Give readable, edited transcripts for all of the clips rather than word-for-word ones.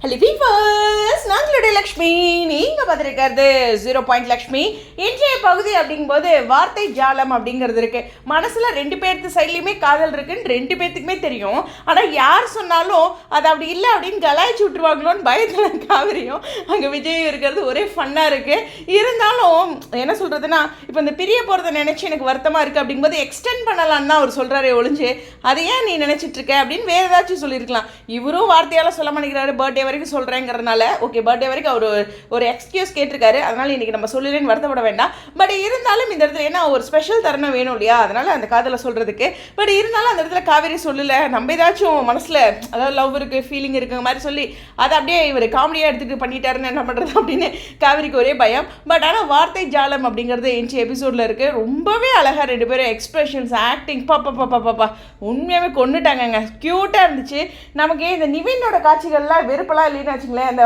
Hello viewers, நாங்களுடைய Lakshmi. நீங்கள் பார்த்துருக்கிறது 0 point Lakshmi. இன்றைய பகுதி அப்படிங்கும்போது வார்த்தை ஜாலம் அப்படிங்கிறது இருக்குது. மனசில் 2 பேர்த்து சைட்லேயுமே காதல் இருக்குன்னு 2 பேர்த்துக்குமே தெரியும். ஆனால் யார் சொன்னாலும் அது அப்படி இல்லை அப்படின்னு கலாய்ச்சி விட்டுருவாங்களோன்னு பயத்தில் காவிரியும் அங்கே விஜயும் இருக்கிறது ஒரே ஃபன்னாக இருக்குது. இருந்தாலும் என்ன சொல்கிறதுனா, இப்போ இந்த பிரிய போகிறத நினச்சி எனக்கு வருத்தமாக இருக்குது அப்படிங்கும்போது எக்ஸ்டெண்ட் பண்ணலான்னு தான் அவர் சொல்கிறாரே ஒழிஞ்சு அதை ஏன் நீ நினச்சிட்ருக்க அப்படின்னு வேறு ஏதாச்சும் சொல்லியிருக்கலாம். இவரும் வார்த்தையால் சொல்ல மாட்டேங்கிறாரு. பர்த்டே வரைக்கும் சொல்கிறேங்கிறதுனால ஓகே, பர்த்டே வரைக்கும் அவர் ஒரு எக்ஸ்கியூஸ் கேட்டிருக்காரு. அதனால் இன்றைக்கி நம்ம சொல்லலேன்னு வருத்தப்பட வேண்டாம். பட் இருந்தாலும் இந்த இடத்துல ஏன்னா ஒரு ஸ்பெஷல் தருணம் வேணும் இல்லையா, அதனால் அந்த காதலை சொல்கிறதுக்கு. பட் இருந்தாலும் அந்த இடத்துல காவேரி சொல்லலை, நம்ம ஏதாச்சும் மனசில் அதாவது லவ் இருக்குது, ஃபீலிங் இருக்குங்க மாதிரி சொல்லி அதை அப்படியே இவர் காமெடியாக எடுத்துகிட்டு பண்ணிட்டாருன்னு என்ன பண்ணுறது அப்படின்னு காவேரிக்கு ஒரே பயம். பட் ஆனால் வார்த்தை ஜாலம் அப்படிங்கிறது இன்றைய எபிசோடில் இருக்குது. ரொம்பவே அழகாக 2 பேரும் எக்ஸ்பிரஷன்ஸ், ஆக்டிங் பாப்பா உண்மையாகவே கொண்டுட்டாங்கங்க. க்யூட்டாக இருந்துச்சு. நமக்கு இந்த நிவினோட காட்சிகள்லாம் வெறுப்பெல்லாம் இல்லைன்னு வச்சுங்களேன். அந்த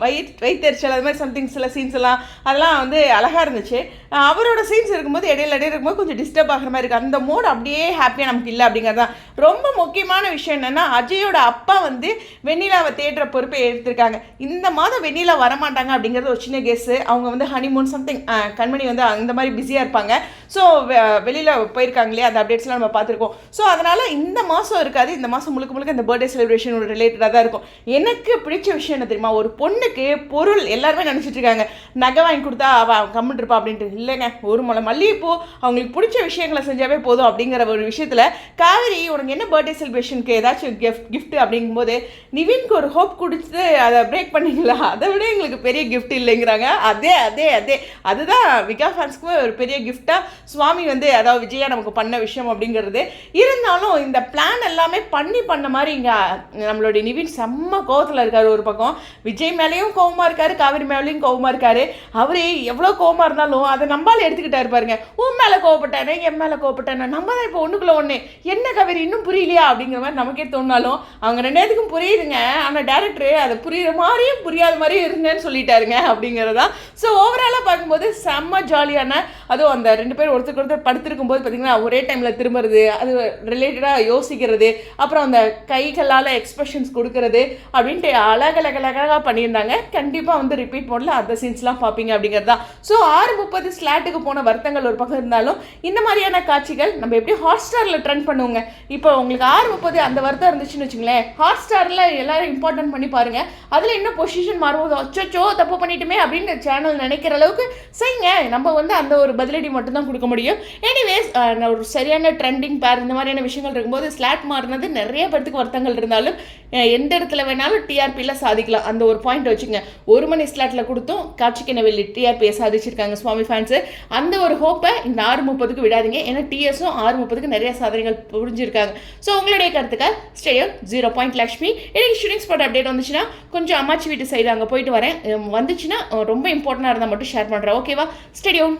வயிற்றுச்சல் அது மாதிரி சம்திங் சில சீன்ஸ் எல்லாம் அதெல்லாம் வந்து அழகாக இருந்துச்சு. அவரோட சீன்ஸ் இருக்கும்போது இடையில இருக்கும்போது கொஞ்சம் டிஸ்டர்ப் ஆகிற மாதிரி இருக்குது. அந்த மோட் அப்படியே ஹாப்பியாக நமக்கு இல்லை அப்படிங்கிறது தான் ரொம்ப முக்கியமான விஷயம். என்னென்னா, அஜயோட அப்பா வந்து வெண்ணிலாவை தேடுற பொறுப்பை எடுத்திருக்காங்க. இந்த மாதம் வெண்ணிலா வரமாட்டாங்க அப்படிங்கிறது ஒரு சின்ன கெஸ்ஸு. அவங்க வந்து ஹனிமூன் சம்திங் கண்மணி வந்து அந்த மாதிரி பிஸியாக இருப்பாங்க. ஸோ வெளியில் போயிருக்காங்க இல்லையா, அந்த அப்டேட்ஸ்லாம் நம்ம பார்த்துருக்கோம். ஸோ அதனால் இந்த மாதம் இருக்காது. இந்த மாதம் முழுக்க இந்த பர்த்டே செலிப்ரேஷன் ரிலேட்டடாக தான் இருக்கும். எனக்கு பிடிச்ச விஷயம் என்ன தெரியுமா, ஒரு பொண்ணுக்கு பொருள் எல்லாருமே நினச்சிட்டு இருக்காங்க நகை வாங்கி கொடுத்தா அவள் கம்மிட்டு இருப்பா அப்படின்ட்டு. இல்லைங்க, ஒரு முளை மல்லிகைப்பூ அவங்களுக்கு பிடிச்ச விஷயங்களை செஞ்சாவே போதும் அப்படிங்கிற ஒரு விஷயத்தில் காவேரி உனக்கு என்ன பர்த்டே செலிப்ரேஷனுக்கு ஏதாச்சும் கிஃப்ட் அப்படிங்கும்போது நிவின்க்கு ஒரு ஹோப் கொடுத்து அதை பிரேக் பண்ணிங்களா, அதை விட எங்களுக்கு பெரிய கிஃப்ட் இல்லைங்கிறாங்க. அதுதான் விகா ஃபேன்ஸ்க்குமே ஒரு பெரிய கிஃப்டாக சுவாமி வந்து அதாவது விஜயா நமக்கு பண்ண விஷயம் அப்படிங்கிறது. இருந்தாலும் இந்த பிளான் எல்லாமே பண்ண மாதிரி இங்கே நம்மளுடைய நிவின் செம்ம கோவத்தில் இருக்கார். ஒரு பக்கம் விஜய் மேலேயும் கோவமாக இருக்காரு, காவேரி மேலேயும் கோவமாக இருக்காரு. அவரே எவ்வளோ கோவமாக இருந்தாலும் அதை நம்பால எடுத்துக்கிட்டாரு பாருங்க. உன் மேலே கோவப்பட்டானே, என் மேலே கோவப்பட்டானே, நம்ம தான் இப்போ ஒன்றுக்குள்ள ஒன்று என்ன காவேரி இன்னும் புரியலையா அப்படிங்கிற மாதிரி நமக்கே தோணாலும் அவங்க 2 பேத்துக்கும் புரியுதுங்க. ஆனால் டேரக்டர் அதை புரியுற மாதிரியும் புரியாத மாதிரியும் இருங்கன்னு சொல்லிட்டாருங்க அப்படிங்கிறதான். ஸோ ஓவராலாக பார்க்கும்போது செம்ம ஜாலியான, அதுவும் அந்த 2 பேர் ஒருத்தர் படுத்திருக்கும் போது பார்த்தீங்கன்னா ஒரே டைமில் திரும்புறது, அது ரிலேட்டடாக யோசிக்கிறது, அப்புறம் அந்த கைகளால் எக்ஸ்பிரஷன்ஸ் கொடுக்கறது அப்படின்ட்டு அழகழகாக பண்ணியிருந்தாங்க. கண்டிப்பாக வந்து ரிப்பீட் மோடில் அந்த சீன்ஸ்லாம் பார்ப்பீங்க அப்படிங்கிறது தான். ஸோ 6:30 ஸ்லாட்டுக்கு போன வருத்தங்கள் ஒரு பக்கம் இருந்தாலும் இந்த மாதிரியான காட்சிகள் நம்ம எப்படி ஹாட் ஸ்டாரில் ட்ரெண்ட் பண்ணுவோங்க. இப்போ உங்களுக்கு 6:30 அந்த வருத்தம் இருந்துச்சுன்னு வச்சுங்களேன், ஹாட் ஸ்டாரில் எல்லாரும் இம்பார்ட்டன்ட் பண்ணி பாருங்கள். அதில் இன்னும் பொசிஷன் மாறும்போது அச்சோ தப்பு பண்ணிட்டுமே அப்படின்னு சேனல் நினைக்கிற அளவுக்கு செய்யுங்க. நம்ம வந்து அந்த ஒரு பதிலடி மட்டும்தான் கொடுக்க முடியும். எனிவேஸ், ஒரு சரியான ட்ரெண்டிங் பேர் இந்த மாதிரியான விஷயங்கள் இருக்கும்போது ஸ்லாட் மாறினது நிறைய பேருக்கு வருத்தங்கள் இருந்தாலும் எந்த இடத்துல வேணாலும் டிஆர்பியில் சாதிக்கலாம். அந்த ஒரு பாயிண்ட் வச்சுங்க. 1 மணி ஸ்லாட்டில் கொடுத்தும் காட்சிக்கு நெவெல்லி டிஆர்பியை சாதிச்சிருக்காங்க சுவாமி ஃபேன்ஸு. அந்த ஒரு ஹோப்பை இந்த 6:30 விடாதீங்க. ஏன்னா டிஎஸும் 6:30 நிறைய சாதனைகள் புரிஞ்சிருக்காங்க. ஸோ உங்களுடைய கருத்துக்கள் ஸ்டேடியம் 0 பாயிண்ட் லக்ஷ்மி. எனக்கு ஷூட்டிங் ஸ்பாட் அப்டேட் வந்துச்சுன்னா கொஞ்சம் அம்மாச்சி வீட்டு சைடு அங்கே போயிட்டு வரேன். வந்துச்சுன்னா ரொம்ப இம்பார்ட்டண்டாக இருந்தால் மட்டும் ஷேர் பண்ணுறேன். ஓகேவா? ஸ்டேடியம்.